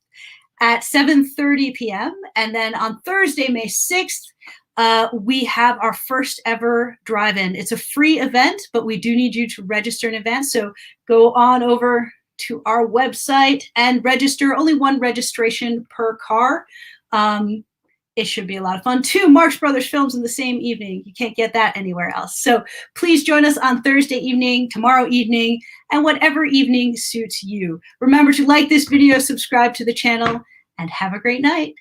at 7:30 p.m. And then on Thursday, May 6th, we have our first ever drive-in. It's a free event, but we do need you to register in advance. So go on over to our website and register. Only one registration per car. It should be a lot of fun. 2 Marx Brothers films in the same evening. You can't get that anywhere else. So please join us on Thursday evening, tomorrow evening, and whatever evening suits you. Remember to like this video, subscribe to the channel, and have a great night.